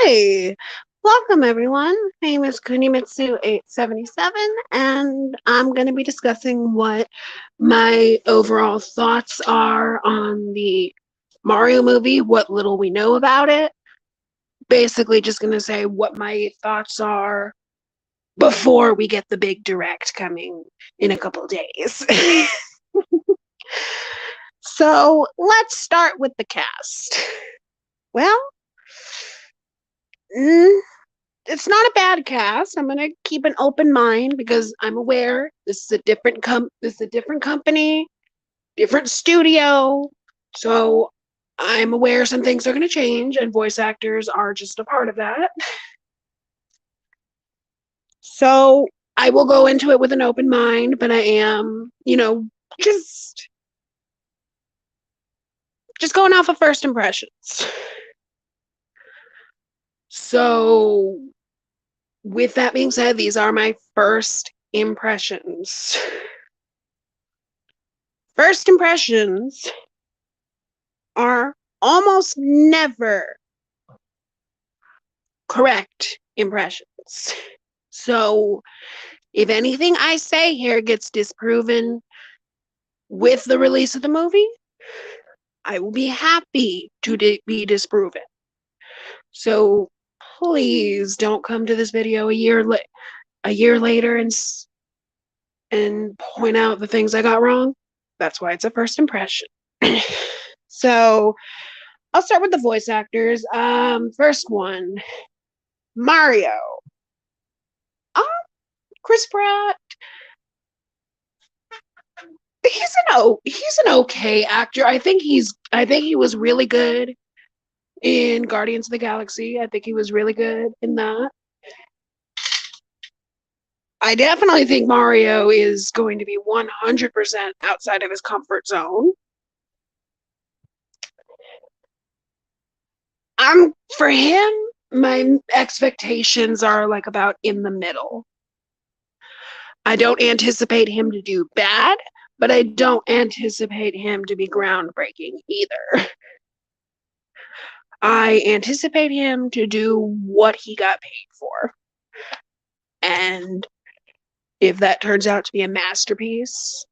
Hey, welcome everyone. My name is Kunimitsu877, and I'm going to be discussing what my overall thoughts are on the Mario movie, what little we know about it. Basically, just going to say what my thoughts are before we get the big direct coming in a couple of days. So let's start with the cast. Well, mm, it's not a bad cast. I'm gonna keep an open mind because I'm aware this is a different company, different studio. So I'm aware some things are gonna change and voice actors are just a part of that. So I will go into it with an open mind, but I am, just just going off of first impressions. So with that being said, these are my first impressions. First impressions are almost never correct impressions. So, if anything I say here gets disproven with the release of the movie, I will be happy to be disproven. So, please don't come to this video a year later and point out the things I got wrong. That's why it's a first impression. So, I'll start with the voice actors. First one, Mario. Um, Chris Pratt. He's an okay actor. I think he was really good in Guardians of the Galaxy. I think he was really good in that. I definitely think Mario is going to be 100% outside of his comfort zone. For him, my expectations are like about in the middle. I don't anticipate him to do bad, but I don't anticipate him to be groundbreaking either. I anticipate him to do what he got paid for. And if that turns out to be a masterpiece,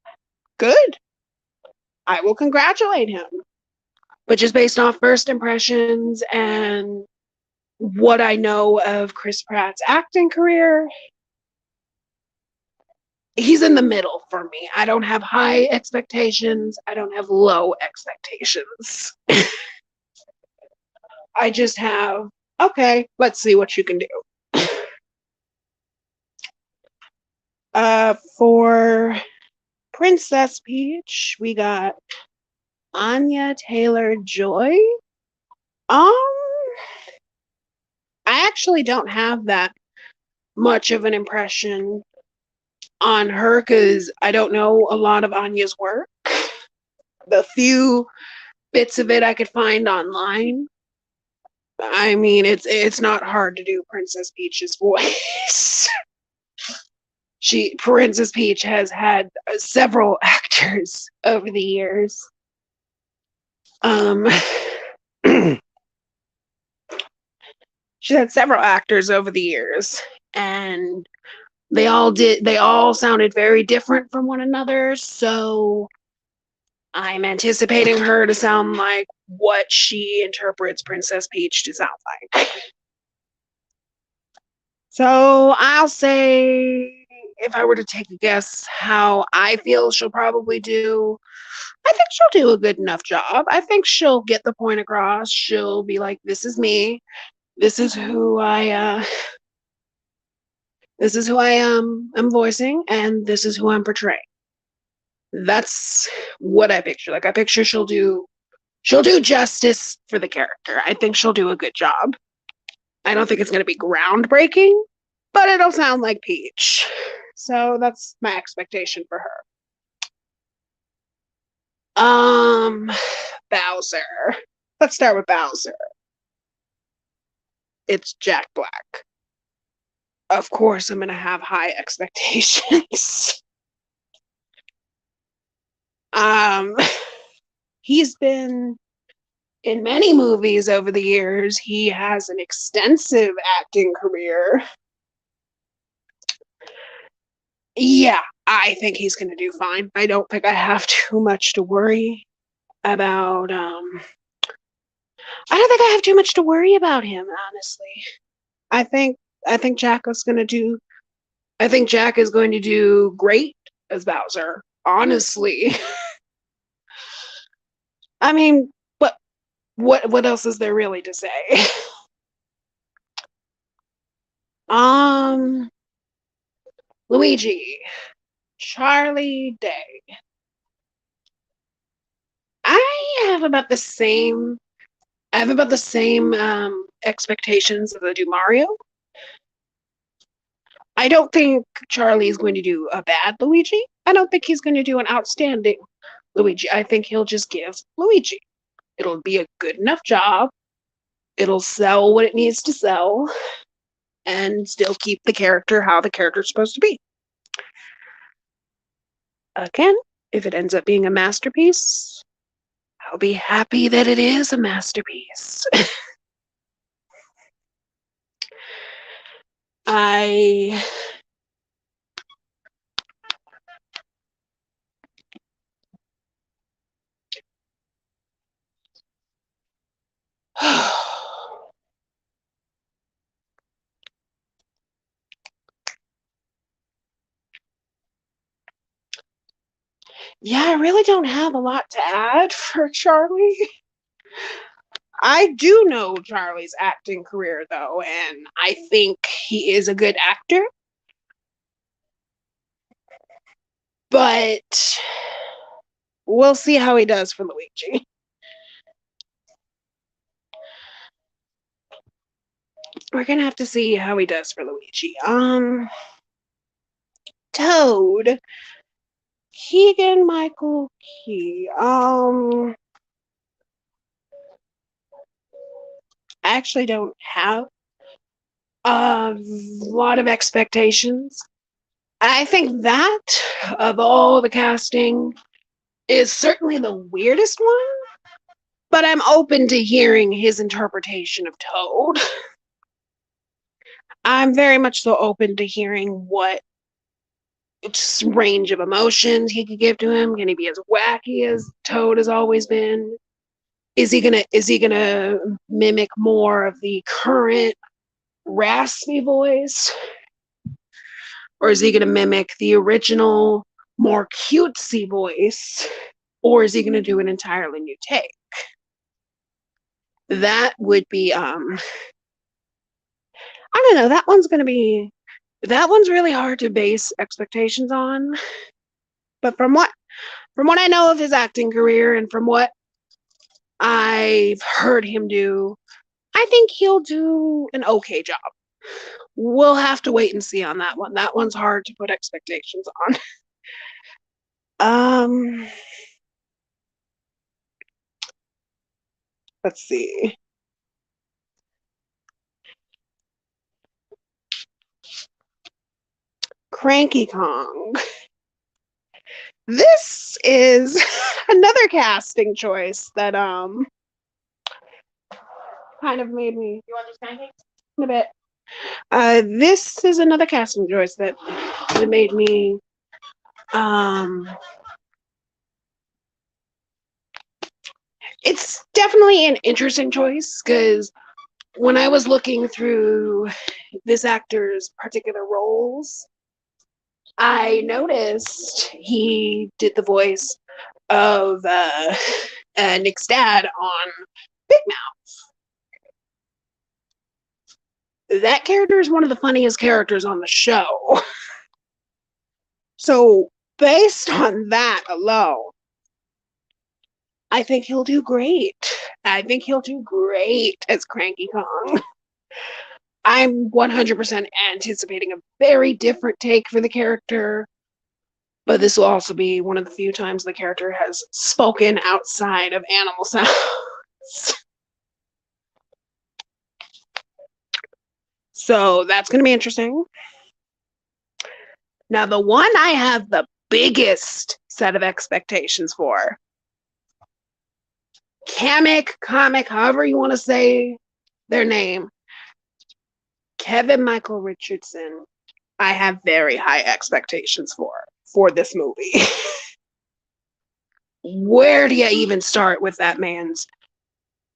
good. I will congratulate him. But just based off first impressions and what I know of Chris Pratt's acting career, he's in the middle for me. I don't have high expectations. I don't have low expectations. I just have, okay, let's see what you can do. For Princess Peach, we got Anya Taylor-Joy. Um, I actually don't have that much of an impression on her because I don't know a lot of Anya's work. The few bits of it I could find online. I mean, it's not hard to do Princess Peach's voice. Princess Peach has had several actors over the years. She's had several actors over the years, and they all sounded very different from one another. So I'm anticipating her to sound like what she interprets Princess Peach to sound like. So I'll say, if I were to take a guess how I feel she'll probably do, I think she'll do a good enough job. I think she'll get the point across. She'll be like, this is me. This is who I am voicing, and this is who I'm portraying. That's what I picture. Like I picture she'll do justice for the character. I think she'll do a good job. I don't think it's going to be groundbreaking, but it'll sound like Peach. So that's my expectation for her. Bowser. Let's start with Bowser. It's Jack Black. Of course, I'm going to have high expectations. um, he's been in many movies over the years. He has an extensive acting career. Yeah, I think he's going to do fine. I don't think I have too much to worry about. I don't think I have too much to worry about him, honestly. I think I think Jack is going to do. I think Jack is going to do great as Bowser. Honestly, I mean, what else is there really to say? um, Luigi, Charlie Day. I have about the same. I have about the same expectations as I do Mario. I don't think Charlie is going to do a bad Luigi. I don't think he's going to do an outstanding Luigi. I think he'll just give Luigi. It'll be a good enough job. It'll sell what it needs to sell and still keep the character how the character's supposed to be. Again, if it ends up being a masterpiece, I'll be happy that it is a masterpiece. I yeah, I really don't have a lot to add for Charlie. I do know Charlie's acting career though, and I think he is a good actor. But we'll see how he does for Luigi. We're gonna have to see how he does for Luigi. Toad, Keegan Michael Key. I actually don't have a lot of expectations. I think that of all the casting is certainly the weirdest one, but I'm open to hearing his interpretation of Toad. I'm very much so open to hearing what range of emotions he could give to him. Can he be as wacky as Toad has always been? Is he gonna mimic more of the current raspy voice? Or is he gonna mimic the original more cutesy voice? Or is he gonna do an entirely new take? That would be I don't know, that one's really hard to base expectations on. But from what I know of his acting career and from what I've heard him do, I think he'll do an okay job. We'll have to wait and see on that one. That one's hard to put expectations on. Um, let's see. Cranky Kong. This is another casting choice that kind of made me. You want these pancakes? In a bit. This is another casting choice that made me it's definitely an interesting choice because when I was looking through this actor's particular roles, I noticed he did the voice of Nick's dad on Big Mouth. That character is one of the funniest characters on the show. So, based on that alone, I think he'll do great. I think he'll do great as Cranky Kong. I'm 100% anticipating a very different take for the character, but this will also be one of the few times the character has spoken outside of animal sounds. So that's going to be interesting. Now, the one I have the biggest set of expectations for Kamek, comic, however you want to say their name, Kevin Michael Richardson, I have very high expectations for this movie. Where do you even start with that man's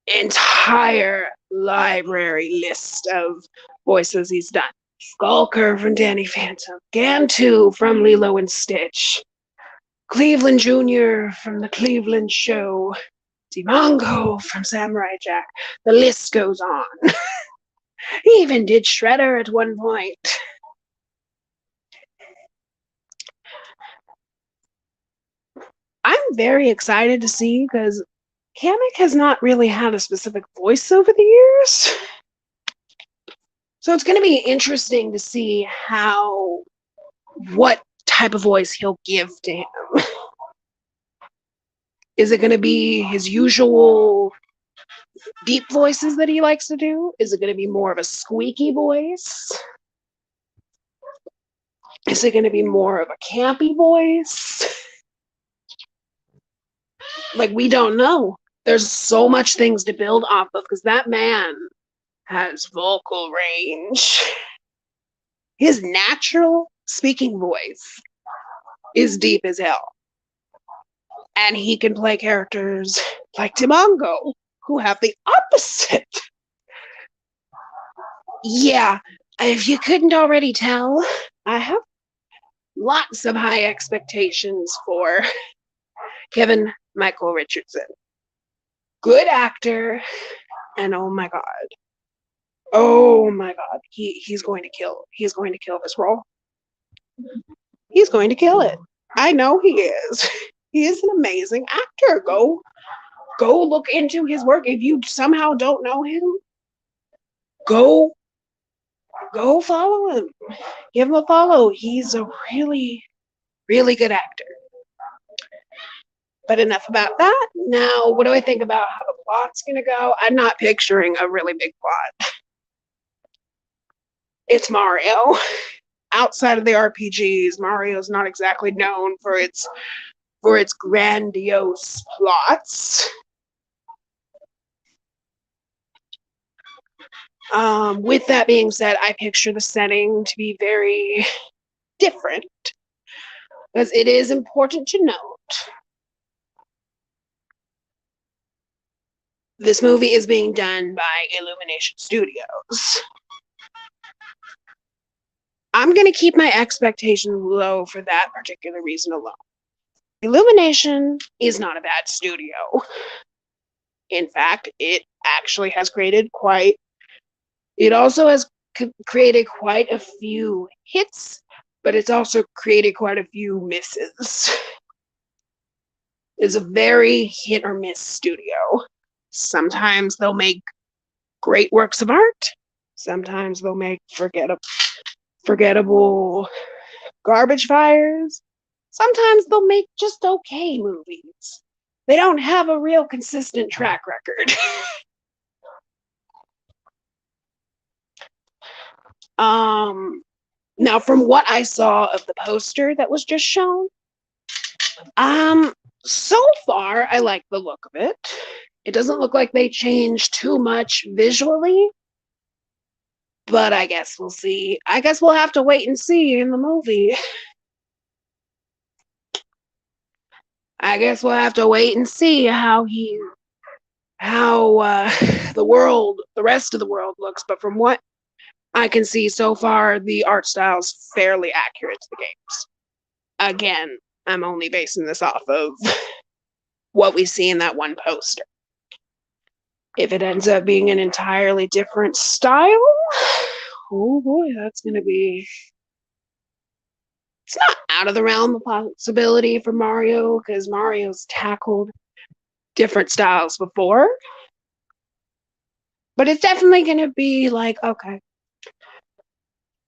entire library list of voices he's done? Skulker from Danny Phantom, Gantu from Lilo and Stitch, Cleveland Jr. from The Cleveland Show, Dimongo from Samurai Jack. The list goes on. He even did Shredder at one point. I'm very excited to see because Kamek has not really had a specific voice over the years. So it's going to be interesting to see what type of voice he'll give to him. Is it going to be his usual deep voices that he likes to do? Is it going to be more of a squeaky voice? Is it going to be more of a campy voice? Like, we don't know. There's so much things to build off of because that man has vocal range. His natural speaking voice is deep as hell. And he can play characters like Dimongo, who have the opposite. Yeah, if you couldn't already tell, I have lots of high expectations for Kevin Michael Richardson. Good actor, and oh my god, he's going to kill this role. He's going to kill it. I know he is. He is an amazing actor. Go look into his work. If you somehow don't know him, go follow him. Give him a follow. He's a really, really good actor. But enough about that. Now, what do I think about how the plot's going to go? I'm not picturing a really big plot. It's Mario. Outside of the RPGs, Mario's not exactly known for its grandiose plots. With that being said, I picture the setting to be very different, because it is important to note this movie is being done by Illumination Studios. I'm going to keep my expectations low for that particular reason alone. Illumination is not a bad studio. In fact, it actually has created quite a few hits, but it's also created quite a few misses. It's a very hit or miss studio. Sometimes they'll make great works of art. Sometimes they'll make forgettable garbage fires. Sometimes they'll make just okay movies. They don't have a real consistent track record. Now, from what I saw of the poster that was just shown, so far I like the look of it. It doesn't look like they changed too much visually, but I guess we'll see. I guess we'll have to wait and see in the movie. I guess we'll have to wait and see how the rest of the world looks. But from what I can see so far, the art style's fairly accurate to the games. Again, I'm only basing this off of what we see in that one poster. If it ends up being an entirely different style, oh boy, that's going to be... It's not out of the realm of possibility for Mario, because Mario's tackled different styles before. But it's definitely going to be like, okay,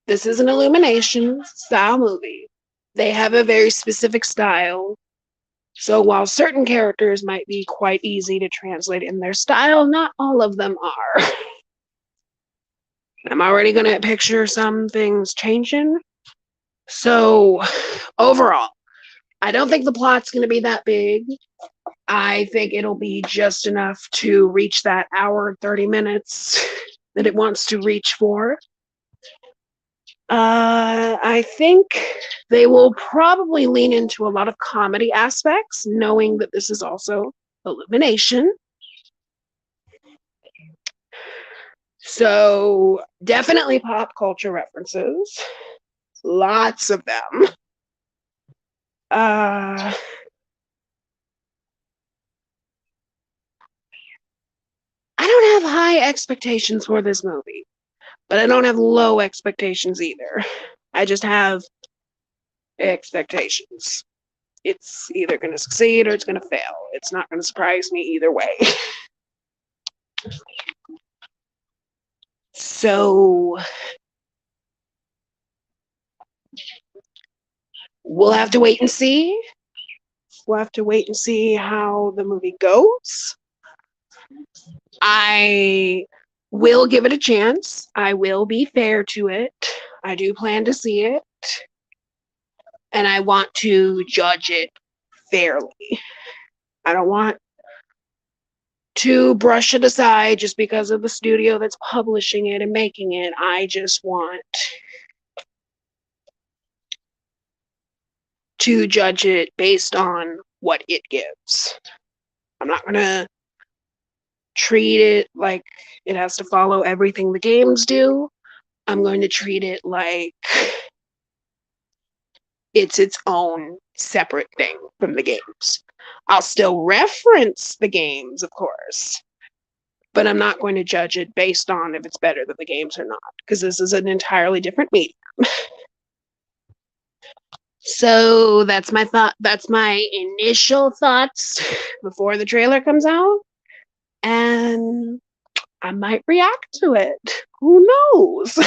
this is an Illumination style movie. They have a very specific style. So while certain characters might be quite easy to translate in their style, not all of them are. I'm already going to picture some things changing. So overall, I don't think the plot's going to be that big. I think it'll be just enough to reach that hour and 30 minutes that it wants to reach for. I think they will probably lean into a lot of comedy aspects, knowing that this is also Illumination. So definitely pop culture references, lots of them. I don't have high expectations for this movie, but I don't have low expectations either. I just have expectations. It's either going to succeed or it's going to fail. It's not going to surprise me either way. So we'll have to wait and see. We'll have to wait and see how the movie goes. I will give it a chance. I will be fair to it. I do plan to see it. And I want to judge it fairly. I don't want to brush it aside just because of the studio that's publishing it and making it. I just want to judge it based on what it gives. I'm not going to treat it like it has to follow everything the games do. I'm going to treat it like it's its own separate thing from the games. I'll still reference the games, of course, but I'm not going to judge it based on if it's better than the games or not, because this is an entirely different medium. So that's my thought. That's my initial thoughts before the trailer comes out. And I might react to it. Who knows?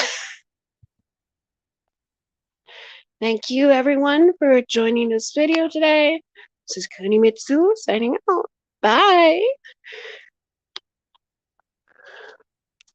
Thank you, everyone, for joining this video today. This is Kunimitsu signing out. Bye.